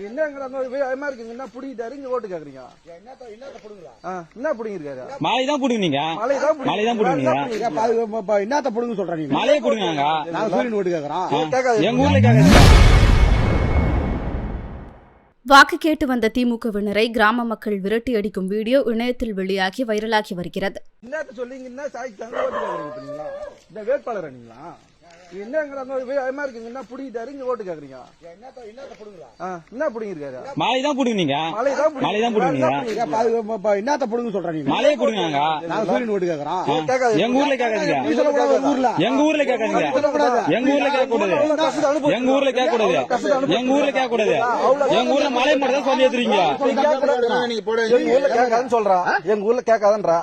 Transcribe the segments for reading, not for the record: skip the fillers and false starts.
என்ன இருக்குங்க என்ன புடிக்கிட்டாரு இங்க ஓட்டு கேக்குறீங்க என்ன புடிங்கிருக்காரு மாலைதான் புடுங்க மாலைதான் புடுங்க என்னத்த புடுங்க சொல்றீங்க மாலையே புடுங்க நான் சூரியன் ஓட்டு கேக்குறேன் எங்க ஊர்ல கேக்குறீங்க. வாக்கு கேட்டு வந்த திமுகவினரை கிராம மக்கள் விரட்டி அடிக்கும் வீடியோ இணையத்தில் வெளியாகி வைரலாகி வருகிறது. என்னத்த சொல்லிங்க என்ன சாய்க்கு ஓட்டு கேக்குறீங்க இந்த வேட்பாளர் நீங்களா என்ன இருக்குங்க என்ன புடிக்கிட்டாரு இங்க ஓட்டு கேக்குறீங்க என்ன புடிங்கிருக்காரு மாலைதான் புடுங்க மாலைதான் புடுங்க என்னத்த புடுங்க சொல்றீங்க மாலையே புடுங்க நான் சூரியன் ஓட்டு கேக்குறேன் எங்க ஊர்ல கேக்காதீங்க எங்க ஊர்ல கேக்காதீங்க எங்க ஊர்ல கேட்க கூடாது எங்க ஊர்ல கேட்க கூடாது எங்க ஊர்ல கேட்க கூடாது எங்க ஊர்ல மலை மட்டும் தான் சொல்லி எடுத்துறீங்க எங்க ஊர்ல கேட்காதுன்னு சொல்றான் எங்க ஊர்ல கேட்காதுன்றா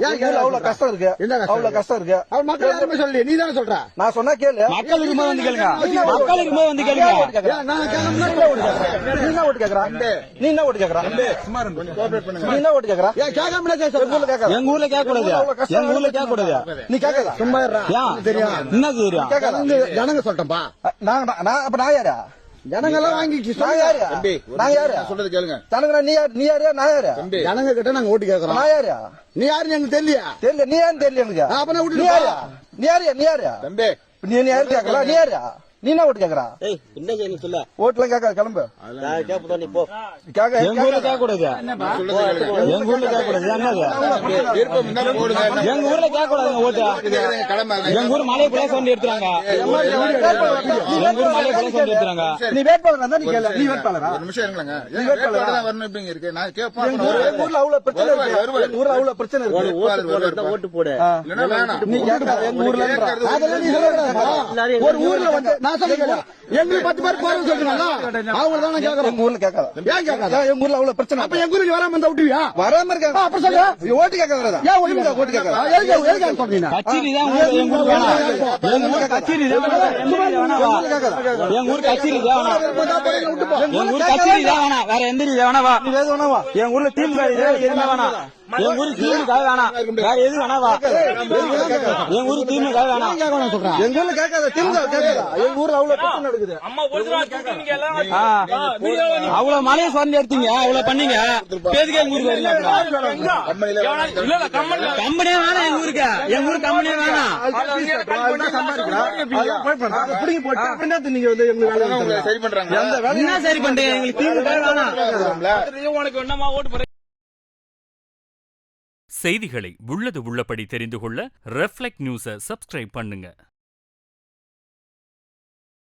அவ்வளவு கஷ்டம் இருக்கு அவ்வளவு கஷ்டம் இருக்கு மக்கள் யாருமே சொல்லி நீ தானே சொல்ற நான் சொன்னா கேளு மக்கள் இருக்கும்போது வந்து கேளுங்க மக்கள் இருக்கும்போது வந்து கேளுங்க நீ என்ன ஓட்டு கேக்குறா நீ என்ன ஓட்டு கேக்குறா நீ என்ன ஓட்டு கேக்குறா எங்க ஊர்ல கேட்க கூடாது எங்க ஊர்ல கேட்க கூடாது நீ கேட்காதா சும்மா தெரியும் என்ன தெரியும் ஜனங்க சொல்லிட்டேன்பா அப்ப நான் யாரா ஜனங்க எல்லாம் வாங்கி நான் யாரு சொல்றது கேளுங்க ஜனங்க நீ யாரு நான் யாரு ஜனங்க கிட்ட நாங்க ஓட்டு கேக்குறோம் நான் யாரு நீ யாருன்னு எனக்கு தெரியல நீ யாருன்னு தெரியல எனக்கு அப்ப நான் நீ யாரு நீ யாரு தம்பி நீ யாரு கேட்கலாம் நீ யாரு நீ என்ன ஓட்டு கேக்குறா என்ன சொல்ல ஓட்டுலாம் கேட்காது கிளம்பு எங்க ஊர்ல கேட்க கூடாது எங்க ஊர்ல கேட்க கூடாது எங்க ஊர்ல கேட்க கூடாது ஓட்டு எங்க ஊர் மலையை கூட சொல்லி எடுத்துறாங்க எங்க ஊர் மலையை கூட சொல்லி எடுத்துறாங்க நீ வேட்பாளர் நீ கேளு நீ வேட்பாளரா ஒரு நிமிஷம் இருங்களங்க நீ வேட்பாளர் தான் வரணும் இப்படி இருக்கு நான் கேட்பேன் ஊர்ல அவ்வளவு பிரச்சனை இருக்கு ஊர்ல அவ்வளவு பிரச்சனை இருக்கு ஓட்டு போடு இல்லனா வேணாம் நீ கேட்காத எங்க ஊர்ல அதெல்லாம் நீ சொல்லக்கூடாது ஒரு ஊர்ல வந்து நான் சொல்றேன் எங்களுக்கு 10 பேர் போறோம்னு சொல்றாங்க அவங்க தான் கேக்குறேன் எங்க ஊர்ல கேட்காத ஏன் கேட்காத எங்க ஊர்ல அவ்வளவு பிரச்சனை அப்ப எங்க ஊருக்கு வராம இருந்தா விட்டுவியா வராம இருக்க அப்ப சொல்லு ஓட்டு கேட்காதடா ஏன் ஓட்டு கேட்காத எங்க சொல்றீங்க கச்சேரி தான் எங்க ஊர் வேணாம் எங்க ஊர் கச்சேரி தான் எங்க ஊர் கச்சேரி தான் எங்க ஊர் கச்சேரி தான் வேணாம் வேற எந்த ரீதி வேணாவா எங்க ஊர்ல திமுக எதுவுமே வேணாம் எங்க ஊருக்கு திமுக வேணாம் வேற எது வேணாவா எங்க ஊருக்கு திமுக வேணாம் சொல்றேன் எங்க ஊர்ல கேட்காத திமுக கேட்காத எங்க ஊர்ல அவ்வளவு பிரச்சனை நடக்குது அவ்வளவு மலையை சொல்லி எடுத்தீங்க அவ்வளவு பண்ணீங்க பேருக்கு எங்க ஊருக்கு வரீங்க கம்பெனியே வேணாம் எங்க ஊருக்கு எங்க ஊருக்கு கம்பெனியே வேணாம் சரி பண்றாங்க என்ன சரி பண்றீங்க எங்களுக்கு திமுக வேணாம் செய்திகளை உள்ளது உள்ளபடி தெரிந்து கொள்ள ரெஃப்ளெக்ட் நியூஸை சப்ஸ்கிரைப் பண்ணுங்க.